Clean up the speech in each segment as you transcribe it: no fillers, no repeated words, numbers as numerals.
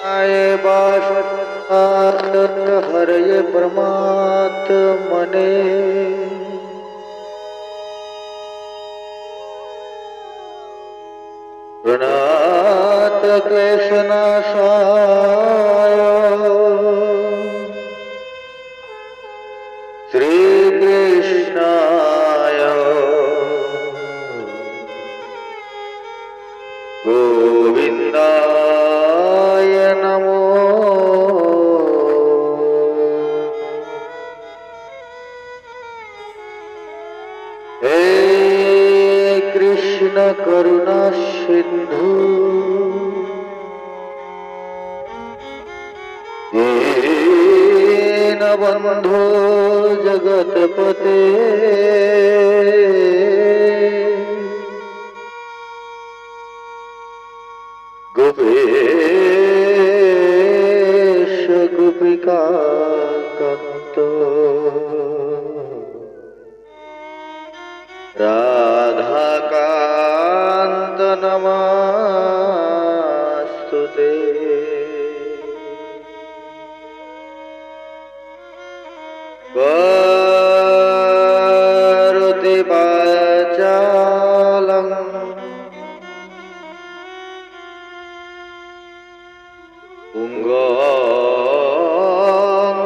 आये बात हरये परमात्मने प्रणात क्लेशनाशाय श्री कृष्णाय गोविंदाय नमो। हे कृष्ण करुणा सिंधु दीनबंधो जगतपते गोपेश गोपिका कांत राधा कांत नमस्तुते। करोति वाचालं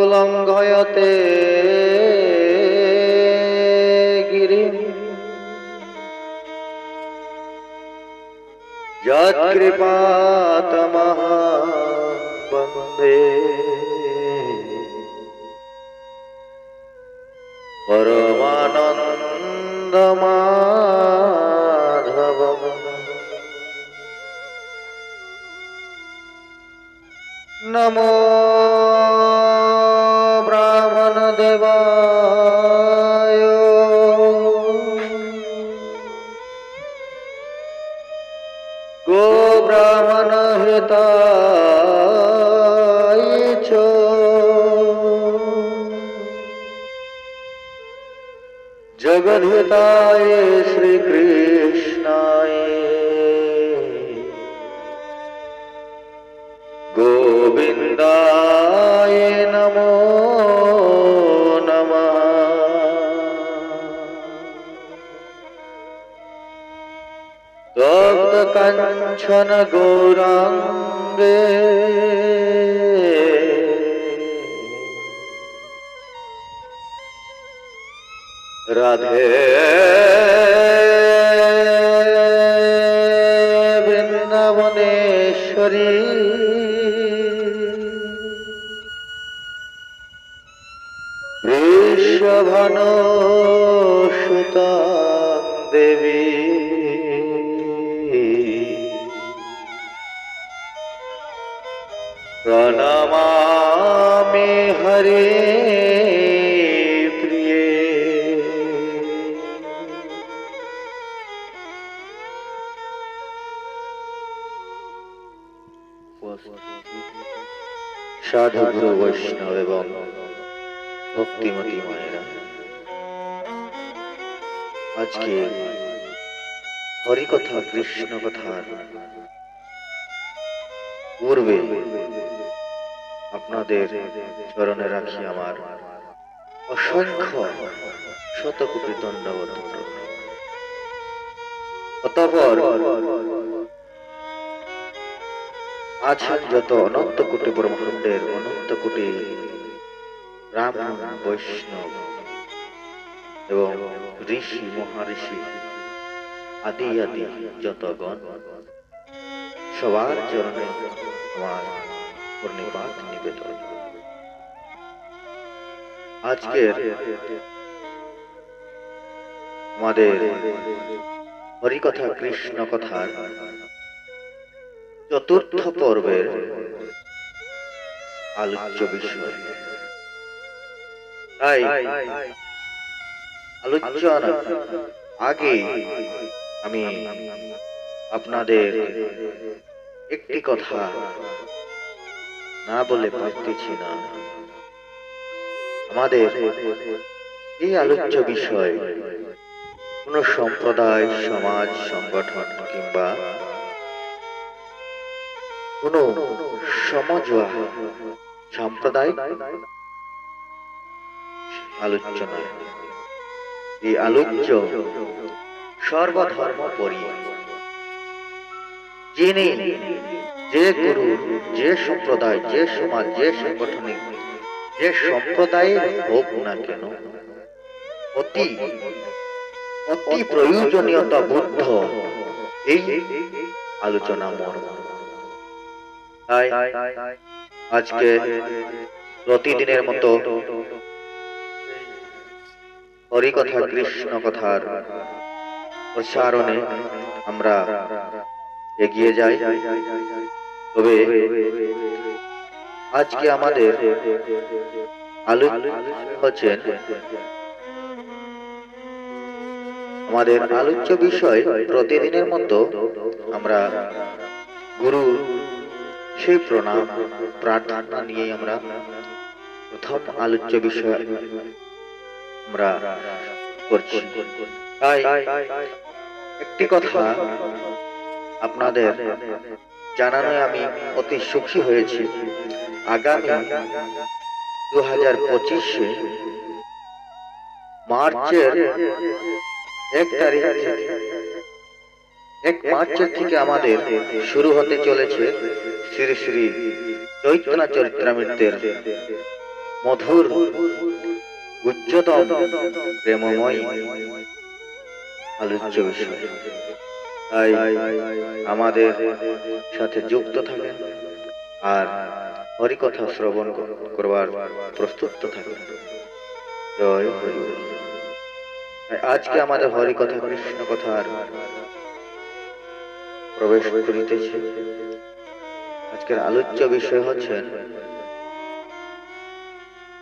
पुंगवंगुलंघयते गिरिं यत्कृपातमहं वन्दे परमानन्दमाधवम्। नमो ब्राह्मणदेवाय गो ब्राह्मणहिताय च जगद्हिताय श्रीकृष्णाय गोविंदाय नमो नमः। तप्त कांचन गौरांगे राधे वृंदावनेश्वरी वृषभानुसुता देवी प्रणमामि हरे प्रिये। साधु गुरु वैष्णव एवं भक्तिमती मायेरा आज के हरिकथा कृष्ण कथार पूर्वे आपनादेर चरणे राखी आमार असंख्य शतकोटी दंडवत प्रणाम। अतःपर आছেন যত অনন্ত কোটি ব্রহ্মাণ্ডের অনন্ত কোটি ব্রাহ্মণ বৈষ্ণব এবং ঋষি মহাঋষি আদি আদি যতগণ সবার চরণে আমার প্রণিপাত নিবেদন। আজকের আমাদের হরিকথা কৃষ্ণ কথার চতুর্থ পর্বের আলোচ্য বিষয়। তাই আলোচনা আগে আমি আপনাদের একটি কথা না বলে পারতেছি না। আমাদের এই আলোচ্য বিষয় কোন সম্প্রদায়, সমাজ, সংগঠন কিংবা কোনো সমঝোয়া সাম্প্রদায়িক আলোচনা। এই আলোচ্য সর্বধর্ম পরি, যিনি যে গুরু, যে সম্প্রদায়, যে সমাজ, যে সাংগঠনিক, যে সম্প্রদায়ের হোক না কেন, অতি অতি প্রয়োজনীয়তা বুদ্ধ এই আলোচনা মর্ম। তাই আজকে প্রতিদিনের মতো হরিকথা, কৃষ্ণ কথার প্রসারণে আমরা এগিয়ে যাই। তবে আজকে আমাদের হচ্ছেন আমাদের আলোচ্য বিষয়। প্রতিদিনের মতো আমরা গুরু সেই প্রণাম প্রার্থনা নিয়ে আমরা প্রথম আলোচ্য বিষয় আমরা করছি। তাই একটি কথা আপনাদের জানানোয় আমি অতি সুখী হয়েছি। আগামী 2025 মার্চের 1 তারিখ থেকে আমাদের শুরু হতে চলেছে শ্রী শ্রী চৈতন্য চরিতামৃতের মধুর উচ্চতম প্রেমময় আলোচ্য বিষয়। তাই আমাদের সাথে যুক্ত থাকেন আর হরিকথা শ্রবণ করবার প্রস্তুত থাকেন। জয় হরি। আজকে আমাদের হরিকথা, কৃষ্ণ কথার প্রবেশ করিতেছে। আজকের আলোচ্য বিষয় হচ্ছেন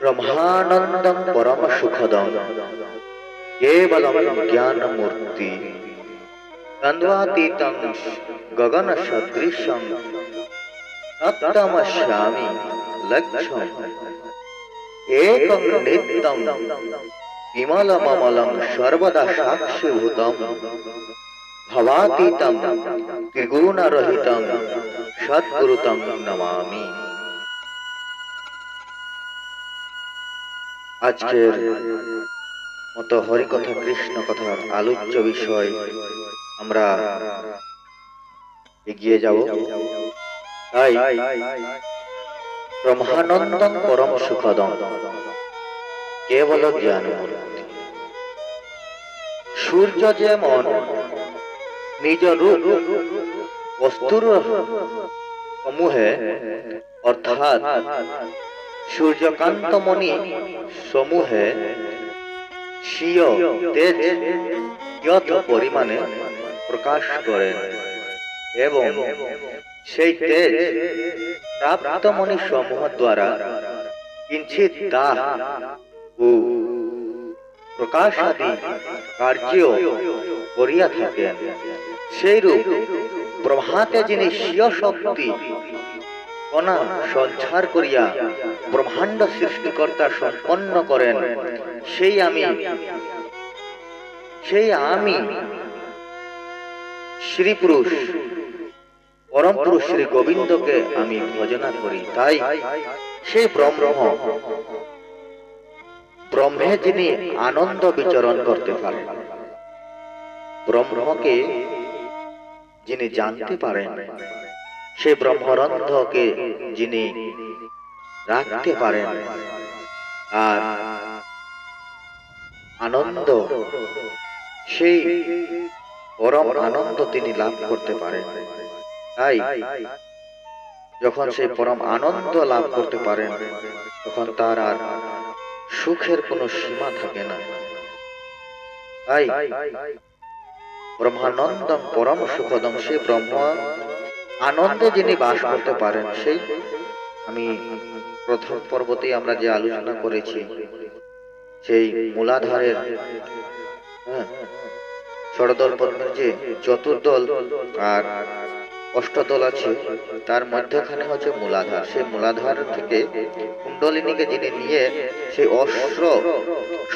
ব্রহ্মানন্দং পরম সুখদং কেবলম জ্ঞান মূর্তি দ্বন্দ্বাতীতং গগন সদৃশং তত্তমস্যামি লক্ষ্যম একং নিত্যং বিমলমমলং সর্বদা সাক্ষীভূতং ভবাতীতং ত্রিগুণরহিতং সদ্গুরুতং নমামি। আজকের মতো হরিকথা, কৃষ্ণ কথার আলোচ্য বিষয় আমরা এগিয়ে যাব। তাই ব্রহ্মানন্দং পরম সুখদং কেবল জ্ঞান মূর্তি। সূর্য যেমন নিজ রূপ বস্তুর সমূহে অর্থাৎ সূর্যকান্তমণি সমূহে স্বীয় তেজ যত পরিমাণে প্রকাশ করেন এবং সেই তেজ প্রাপ্ত মণি সমূহ দ্বারা কিঞ্চিত দাহ ও প্রকাশ আদি কার্য করিয়া থাকেন, সেইরূপ ব্রহ্মাতে যিনি স্বীয় শক্তি কণা সঞ্চার করিয়া ব্রহ্মাণ্ড সৃষ্টিকর্তা সম্পন্ন করেন, সেই আমি শ্রী পুরুষ, পরম পুরুষ শ্রী গোবিন্দকে আমি ভজনা করি। তাই সেই ব্রহ্মে যিনি আনন্দ বিচরণ করতে পারেন, ব্রহ্মকে যিনি জানতে পারেন, সেই ব্রহ্মরন্ধ্রকে যিনি রাখতে পারেন আর আনন্দ, সেই পরম আনন্দ তিনি লাভ করতে পারেন। তাই যখন সেই পরম আনন্দ লাভ করতে পারেন, তখন তার আর সুখের কোনো সীমা থাকে না। তাই ব্রহ্মানন্দম পরম সুখদম, সেই ব্রহ্ম আনন্দে যিনি বাস করতে পারেন, সেই আমি প্রথম পর্বতেই আমরা যে আলোচনা করেছি, সেই মূলাধারের ষড়দল পদ্মের যে চতুর্দল আর অষ্টদল আছে, তার মধ্যখানে হচ্ছে মূলাধার। সেই মূলাধার থেকে কুণ্ডলিনীকে যিনি নিয়ে সেই অস্ত্র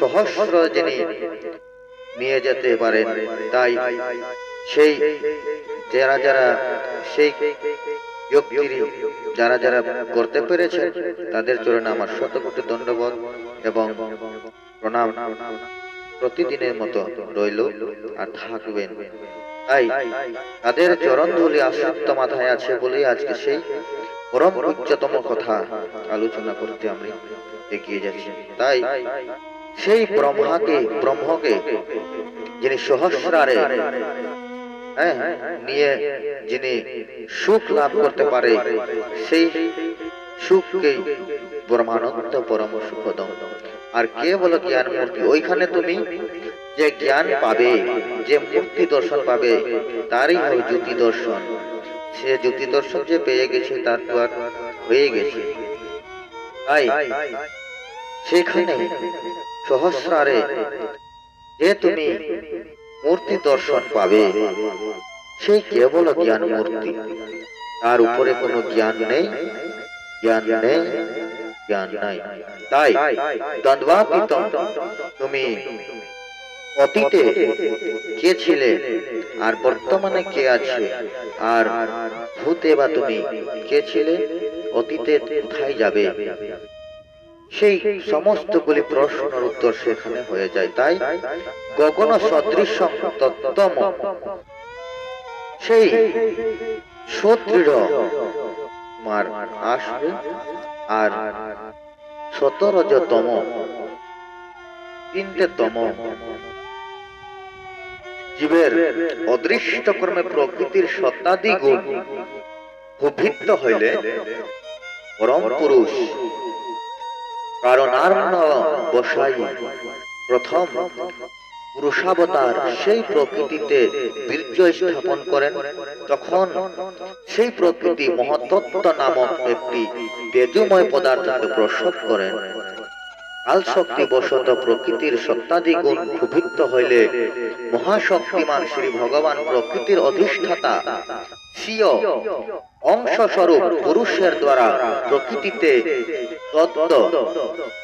সহস্র যিনি নিয়ে যেতে পারেন, তাই সেই যারা সেই ব্যক্তির যারা যারা করতে পেরেছেন তাদের চরণে আমার শতকোটি দণ্ডবোধ এবং প্রণাম প্রতিদিনের মতো রইল আর থাকবেন। তাই তাদের চরণ ধুলি আশ্রিত মাথায় আছে বলেই আজকে সেই পরম উচ্চতম কথা আলোচনা করতে আমি এগিয়ে যাচ্ছি। তাই সেই ব্রহ্মকে যিনি সহস্রারে নিয়ে যিনি সুখ লাভ করতে পারে, সেই সুখকেই ব্রহ্মানন্দ পরম সুখদম। আর কে বলো জ্ঞান মূর্তি? ওইখানে তুমি যে জ্ঞান পাবে, যে মূর্তি দর্শন পাবে, তারই হয় জ্যোতি দর্শন। সে জ্যোতি দর্শন যে পেয়ে গেছে তার তো আর হয়ে গেছে। তাই সেখানে সহস্রারে যে তুমি মূর্তি দর্শন পাবে, সেই কেবল জ্ঞান মূর্তি, তার উপরে কোনো জ্ঞান নেই, জ্ঞান নেই, জ্ঞান নাই। তাই দ্বন্দ্বাতীতম, তুমি অতীতে কে ছিলে আর বর্তমানে কে আছে, আর ভূতে বা তুমি কে ছিলে, অতীতে কোথায় যাবে, সেই সমস্তগুলি প্রশ্নের উত্তর সেখানে হয়ে যায়। তাই গগন সদৃশ তত্ত্বম, সেই সুদৃঢ় তোমার আসবে। আর 17 তিনটে তম জীবের অদৃষ্ট কর্মে প্রকৃতির সত্তাদি গুণ অভিন্ন হইলে পরম পুরুষ কারণার্ণ বসাই প্রথম পুরুষাবতার সেই প্রকৃতিতে বীর্য স্থাপন করেন। তখন সেই প্রকৃতি মহত্তত্ত্ব নামক একটি তেজময় পদার্থকে প্রসব করেন। কাল শক্তি বশত প্রকৃতির সত্তাদি গুণ ক্ষুভিত হইলে মহাশক্তিমান শ্রী ভগবান প্রকৃতির অধিষ্ঠাতা স্বীয় অংশস্বরূপ পুরুষের দ্বারা প্রকৃতিতে তত্ত্ব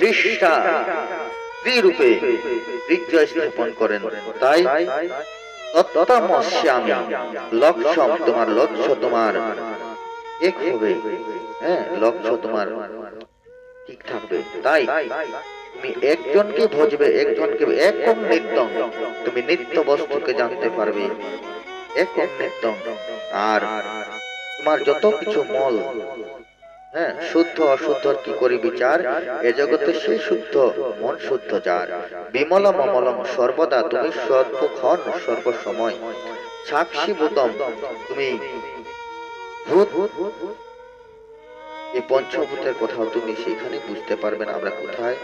দৃষ্টা রূপে বীর্য স্থাপন করেন। তাই তত্ত্বমস্যামি লক্ষ্যম, তোমার লক্ষ্য তোমার এক হবে, লক্ষ্য তোমার ঠিক থাকবে। তাই তুমি একজনকে ভজবে, একজনকে একম নিত্যম, তুমি নিত্য বস্তুকে জানতে পারবে একম নিত্যম। আর তোমার যত কিছু মল, শুদ্ধ অশুদ্ধ কি করি বিচার, এ জগতে সেই শুদ্ধ মন শুদ্ধ যার, বিমলম অমলম সর্বদা তুমি সর্বক্ষণ সর্বসময় সাক্ষীভূতম, তুমি ভূত। এই পঞ্চভূতের কথাও তুমি সেখানে বুঝতে পারবে না আমরা কোথায়।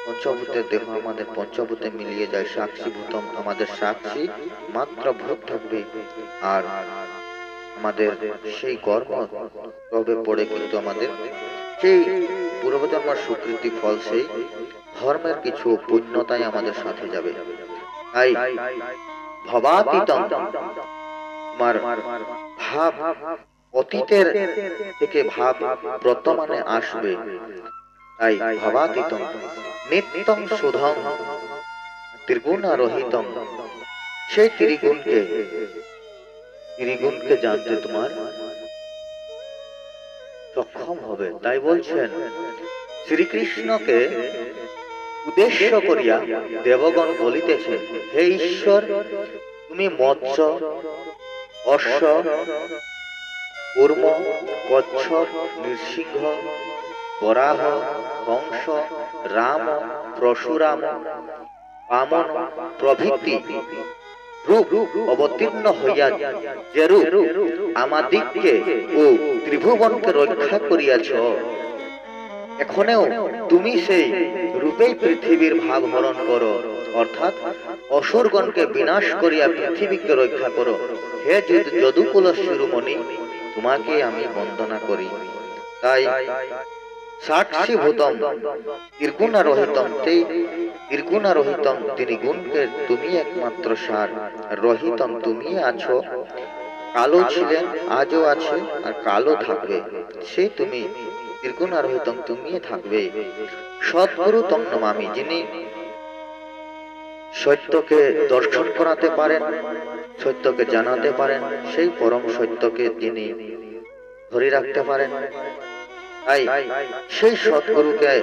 পঞ্চভূতের দেহ আমাদের পঞ্চভূতে মিলিয়ে যায়। সাক্ষীভূতম, আমাদের সাক্ষী মাত্র ভূত থাকবে। আর আমাদের সেই কর্ম তবে পড়ে কিন্তু আমাদের সেই পূর্বজন্মের স্বীকৃতি ফল, সেই ধর্মের কিছু পুণ্যতাই আমাদের সাথে যাবে। তাই ভবাতীতম, তোমার ভাব অতীতের থেকে ভাব বর্তমানে আসবে। তাই ভবাতীতম নিত্যং শুধং ত্রিগুণারহিতম, সেই ত্রিগুণকে জানতে তোমার সক্ষম হবে। তাই বলছেন শ্রীকৃষ্ণকে উদ্দেশ্য করিয়া দেবগণ বলিতেছেন, হে ঈশ্বর, তুমি মৎস্য, অশ্ব, কূর্ম, কচ্ছপ, নৃসিংহ, বরাহ, হংস, রাম, পরশুরাম, বামন প্রভৃতি রূপ অবতীর্ণ হইয়া যেরূপ আমাদিগকে ও ত্রিভুবনকে রক্ষা করিয়াছ, এখনেও তুমি সেই রূপেই পৃথিবীর ভাগ হরণ করো, অর্থাৎ অসুরগণকে বিনাশ করিয়া পৃথিবীকে রক্ষা করো। হে যদুকুল শিরোমণি, তোমাকে আমি বন্দনা করি। তাই সাক্ষীভূতম ত্রিগুণারহিতম, সেই ত্রিগুণারহিতম তিনি গুণকে তুমি একমাত্র সার, রহিতম তুমি আছো, কালো ছিলেন আজও আছে আর কালো থাকবে, সেই তুমি ত্রিগুণারহিতম তুমি থাকবে। সদ্গুরু তং নমামি, যিনি সত্যকে দর্শন করাতে পারেন, সত্যকে জানাতে পারেন, সেই পরম সত্যকে যিনি ধরে রাখতে পারেন। তাই সেই সৎগুরুকে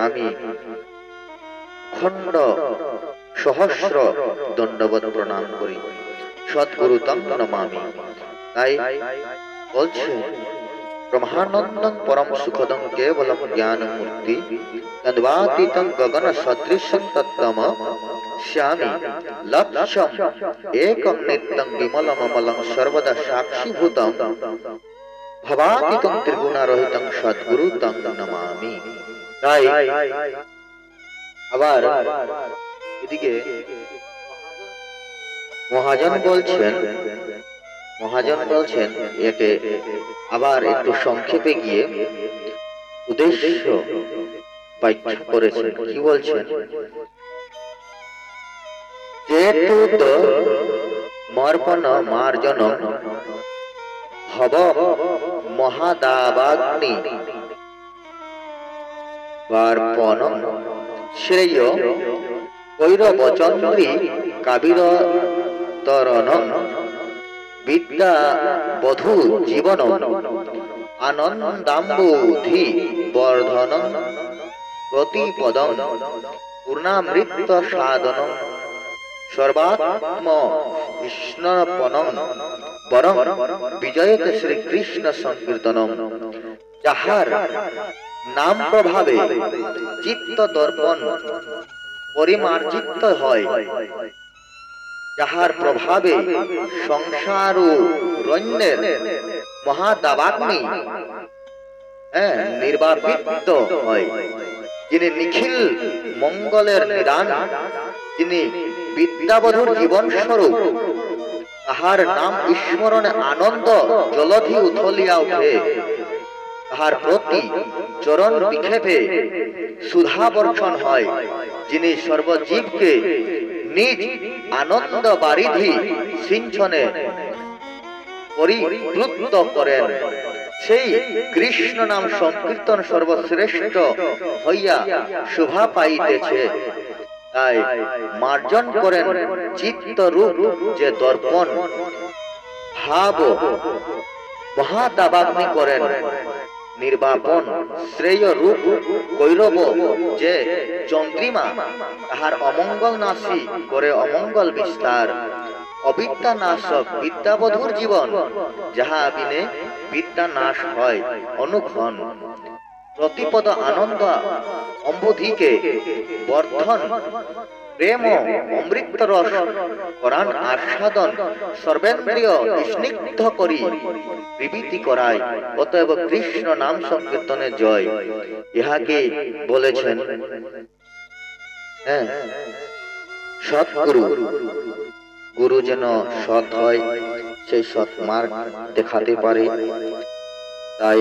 আমি খণ্ড সহস্র দণ্ডবত প্রণাম করি। সৎগুরু তং নমামি। তাই বলছে ব্রহ্মানন্দং পরম সুখদং কেবলম জ্ঞান মূর্তি তদ্বাতীতং গগন সদৃশং তত্ত্বম স্যামি লক্ষ্যম একং নিত্যং বিমলম অমলং সর্বদা সাক্ষীভূতং ভবাতীতং ত্রিগুণারহিতং সদ্গুরু তং নমামি। তাই আবার এদিকে মহাজন বলছেন একে আবার একটু সংক্ষেপে গিয়ে উদ্দেশ্য ব্যাখ্যা করেছেন। কি বলছেন? যেতুত মর্পণ মার্জন ভব মহাদাবাগ্নি বার্পণ শ্রেয় কৈরবচন্দ্রী কাবিরতরণ বিদ্যা বধূ জীবন আনন্দাম্বুধি বর্ধন প্রতিপদম পূর্ণামৃত সাধন সর্বাত্ম কৃষ্ণপনম বরং বিজয়তে শ্রীকৃষ্ণ সংকীর্তনম। যাহার নাম প্রভাবে চিত্ত দর্পণ পরিমার্জিত হয়, যাহার প্রভাবে সংসার ও রণ্যের মহাদাবাগ্নি নির্বাপিত হয়, যিনি নিখিল মঙ্গলের নিদান, যিনি বিদ্যাবধূর জীবন স্বরূপ, তাহার নাম স্মরণে আনন্দ জলধি উথলিয়া উঠে, তাহার প্রতি চরণ বিক্ষেপে সুধা বর্ষণ হয়, যিনি সর্বজীবকে নিজ আনন্দ বারিধি সিঞ্চনে পরিপ্লুত করেন, সেই কৃষ্ণ নাম সংকীর্তন সর্বশ্রেষ্ঠ হইয়া শোভা পাইতেছে। তাই মার্জন করেন চিত্তরূপ যে দর্পণ, ভাব মহাদাবাগ্নি করেন নির্বাপন, শ্রেয় রূপ কৈরব যে চন্দ্রিমা, তাহার অমঙ্গল নাশী করে অমঙ্গল বিস্তার, অবিদ্যা নাশক বিদ্যাবধূর জীবন, যাহা বিনে বিদ্যা নাশ হয় অনুক্ষণ, প্রতিপদ আনন্দ অম্বুধিকে বর্ধন প্রেম অমৃত রস করান আস্বাদন, সর্বেন্দ্রিয় স্নিগ্ধ করি বিভীতি করায়। অতএব কৃষ্ণ নাম সংকীর্তনের জয়। ইহাকে বলেছেন সৎগুরু। গুরু যেন সৎ হয়, সেই সৎ মার্গ দেখাতে পারে। তাই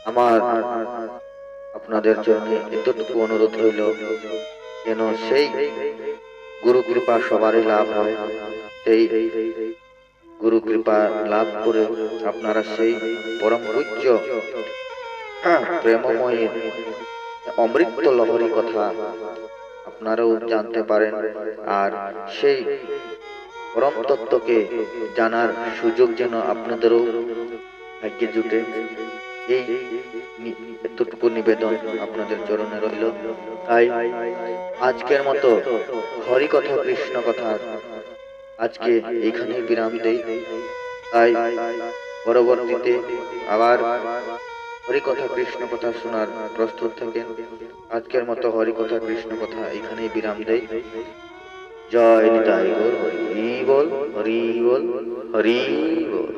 আমার আপনাদের জন্য এতটুকু অনুরোধ হইল, যেন সেই গুরু কৃপা সবারই লাভ হয়। সেই গুরু কৃপা লাভ করে আপনারা সেই পরম পূজ্য প্রেমময় অমৃত লহরী কথা আপনারাও জানতে পারেন, আর সেই পরম তত্ত্বকে জানার সুযোগ যেন আপনাদেরও ভাগ্যে জুটে। এই এতটুকু নিবেদন আপনাদের চরণে রইল। তাই আজকের মতো হরি কথা কৃষ্ণ কথা আজকে এখানে বিরাম দেই। তাই পরবর্তীতে আবার হরি কথা কৃষ্ণ কথা শোনার প্রস্তুত থাকেন। আজকের মতো হরি কথা কৃষ্ণ কথা এখানেই বিরাম দেই। জয় নিতাই গৌর হরি বল, হরি বল, হরি বল।